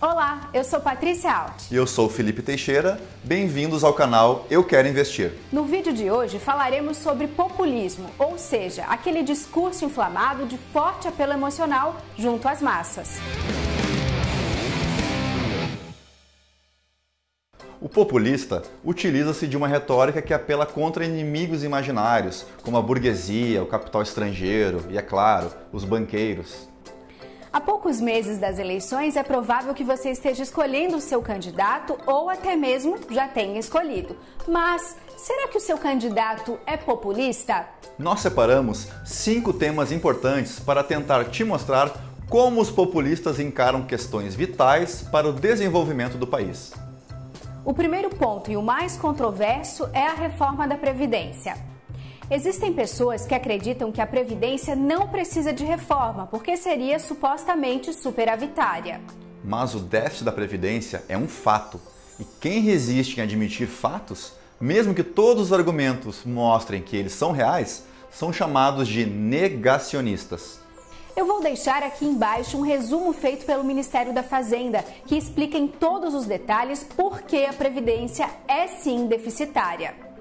Olá, eu sou Patrícia Alt. E eu sou Felipe Teixeira. Bem-vindos ao canal Eu Quero Investir. No vídeo de hoje falaremos sobre populismo, ou seja, aquele discurso inflamado de forte apelo emocional junto às massas. O populista utiliza-se de uma retórica que apela contra inimigos imaginários, como a burguesia, o capital estrangeiro e, é claro, os banqueiros. Há poucos meses das eleições é provável que você esteja escolhendo o seu candidato ou até mesmo já tenha escolhido. Mas será que o seu candidato é populista? Nós separamos 5 temas importantes para tentar te mostrar como os populistas encaram questões vitais para o desenvolvimento do país. O primeiro ponto e o mais controverso é a reforma da Previdência. Existem pessoas que acreditam que a Previdência não precisa de reforma, porque seria supostamente superavitária. Mas o déficit da Previdência é um fato. E quem resiste em admitir fatos, mesmo que todos os argumentos mostrem que eles são reais, são chamados de negacionistas. Eu vou deixar aqui embaixo um resumo feito pelo Ministério da Fazenda, que explica em todos os detalhes por que a Previdência é sim deficitária.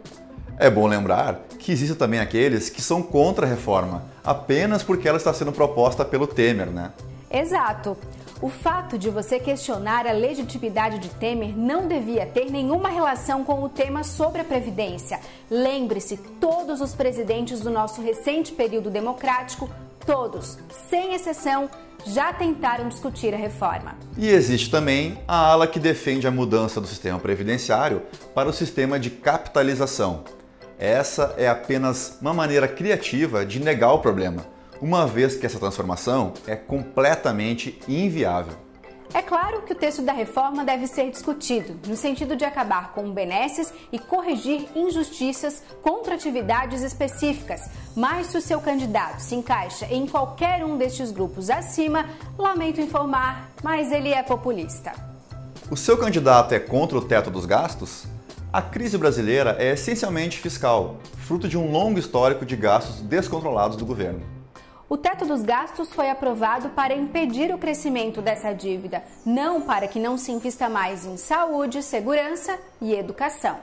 É bom lembrar que existem também aqueles que são contra a reforma, apenas porque ela está sendo proposta pelo Temer, né? Exato. O fato de você questionar a legitimidade de Temer não devia ter nenhuma relação com o tema sobre a Previdência. Lembre-se, todos os presidentes do nosso recente período democrático, todos, sem exceção, já tentaram discutir a reforma. E existe também a ala que defende a mudança do sistema previdenciário para o sistema de capitalização. Essa é apenas uma maneira criativa de negar o problema, uma vez que essa transformação é completamente inviável. É claro que o texto da reforma deve ser discutido, no sentido de acabar com benesses e corrigir injustiças contra atividades específicas. Mas se o seu candidato se encaixa em qualquer um destes grupos acima, lamento informar, mas ele é populista. O seu candidato é contra o teto dos gastos? A crise brasileira é essencialmente fiscal, fruto de um longo histórico de gastos descontrolados do governo. O teto dos gastos foi aprovado para impedir o crescimento dessa dívida, não para que não se invista mais em saúde, segurança e educação.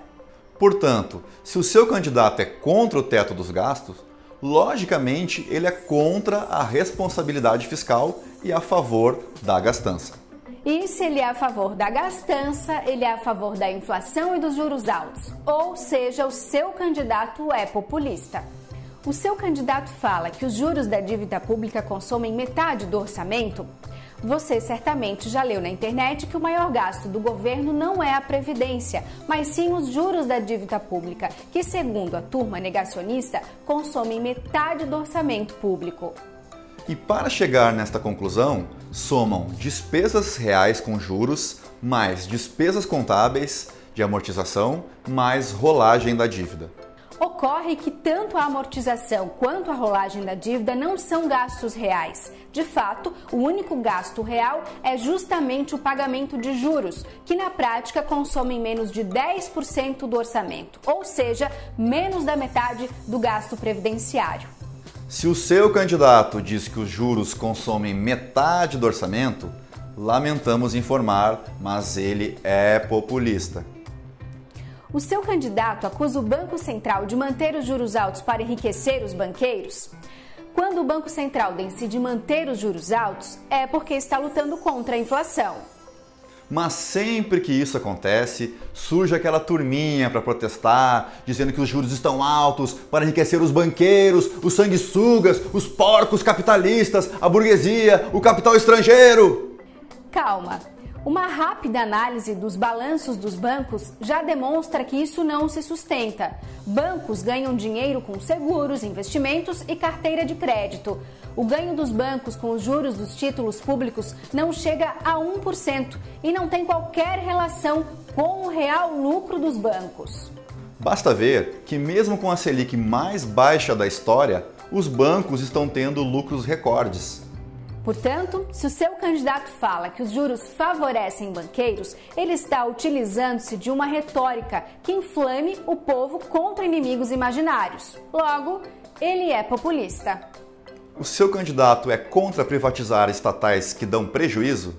Portanto, se o seu candidato é contra o teto dos gastos, logicamente ele é contra a responsabilidade fiscal e a favor da gastança. E se ele é a favor da gastança, ele é a favor da inflação e dos juros altos. Ou seja, o seu candidato é populista. O seu candidato fala que os juros da dívida pública consomem metade do orçamento? Você certamente já leu na internet que o maior gasto do governo não é a Previdência, mas sim os juros da dívida pública, que, segundo a turma negacionista, consomem metade do orçamento público. E para chegar nesta conclusão, somam despesas reais com juros, mais despesas contábeis de amortização, mais rolagem da dívida. Ocorre que tanto a amortização quanto a rolagem da dívida não são gastos reais. De fato, o único gasto real é justamente o pagamento de juros, que na prática consomem menos de 10% do orçamento, ou seja, menos da metade do gasto previdenciário. Se o seu candidato diz que os juros consomem metade do orçamento, lamentamos informar, mas ele é populista. O seu candidato acusa o Banco Central de manter os juros altos para enriquecer os banqueiros? Quando o Banco Central decide manter os juros altos, é porque está lutando contra a inflação. Mas sempre que isso acontece, surge aquela turminha para protestar, dizendo que os juros estão altos para enriquecer os banqueiros, os sanguessugas, os porcos capitalistas, a burguesia, o capital estrangeiro. Calma. Uma rápida análise dos balanços dos bancos já demonstra que isso não se sustenta. Bancos ganham dinheiro com seguros, investimentos e carteira de crédito. O ganho dos bancos com os juros dos títulos públicos não chega a 1% e não tem qualquer relação com o real lucro dos bancos. Basta ver que mesmo com a Selic mais baixa da história, os bancos estão tendo lucros recordes. Portanto, se o seu candidato fala que os juros favorecem banqueiros, ele está utilizando-se de uma retórica que inflame o povo contra inimigos imaginários. Logo, ele é populista. O seu candidato é contra privatizar estatais que dão prejuízo?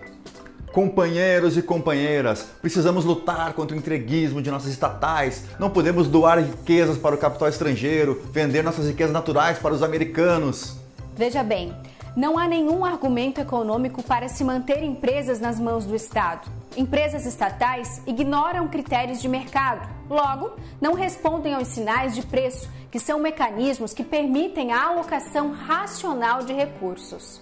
Companheiros e companheiras, precisamos lutar contra o entreguismo de nossas estatais. Não podemos doar riquezas para o capital estrangeiro, vender nossas riquezas naturais para os americanos. Veja bem, não há nenhum argumento econômico para se manter empresas nas mãos do Estado. Empresas estatais ignoram critérios de mercado, logo, não respondem aos sinais de preço, que são mecanismos que permitem a alocação racional de recursos.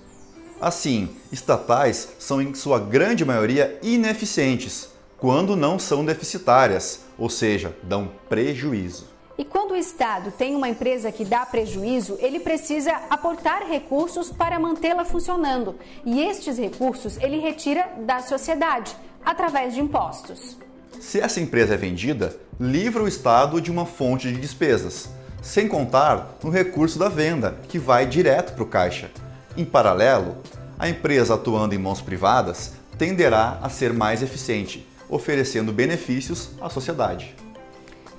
Assim, estatais são em sua grande maioria ineficientes, quando não são deficitárias, ou seja, dão prejuízo. E quando o Estado tem uma empresa que dá prejuízo, ele precisa aportar recursos para mantê-la funcionando. E estes recursos ele retira da sociedade, através de impostos. Se essa empresa é vendida, livra o Estado de uma fonte de despesas, sem contar no recurso da venda, que vai direto para o caixa. Em paralelo, a empresa atuando em mãos privadas tenderá a ser mais eficiente, oferecendo benefícios à sociedade.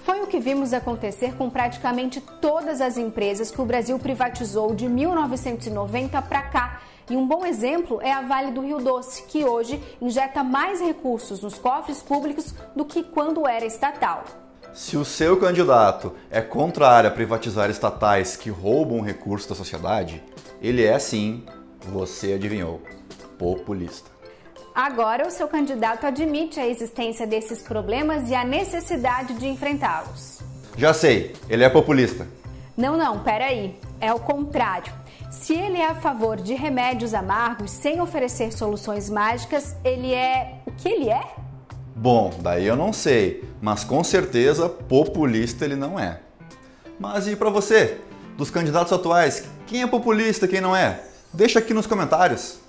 Foi o que vimos acontecer com praticamente todas as empresas que o Brasil privatizou de 1990 para cá. E um bom exemplo é a Vale do Rio Doce, que hoje injeta mais recursos nos cofres públicos do que quando era estatal. Se o seu candidato é contrário a privatizar estatais que roubam recursos da sociedade, ele é sim, você adivinhou, populista. Agora o seu candidato admite a existência desses problemas e a necessidade de enfrentá-los. Já sei, ele é populista. Não, peraí. É o contrário. Se ele é a favor de remédios amargos sem oferecer soluções mágicas, ele é... O que ele é? Bom, daí eu não sei, mas com certeza populista ele não é. Mas e pra você? Dos candidatos atuais, quem é populista e quem não é? Deixa aqui nos comentários.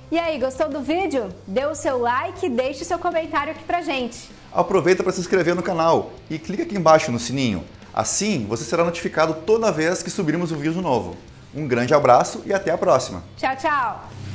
E aí, gostou do vídeo? Dê o seu like e deixe seu comentário aqui pra gente. Aproveita para se inscrever no canal e clica aqui embaixo no sininho. Assim você será notificado toda vez que subirmos um vídeo novo. Um grande abraço e até a próxima. Tchau, tchau!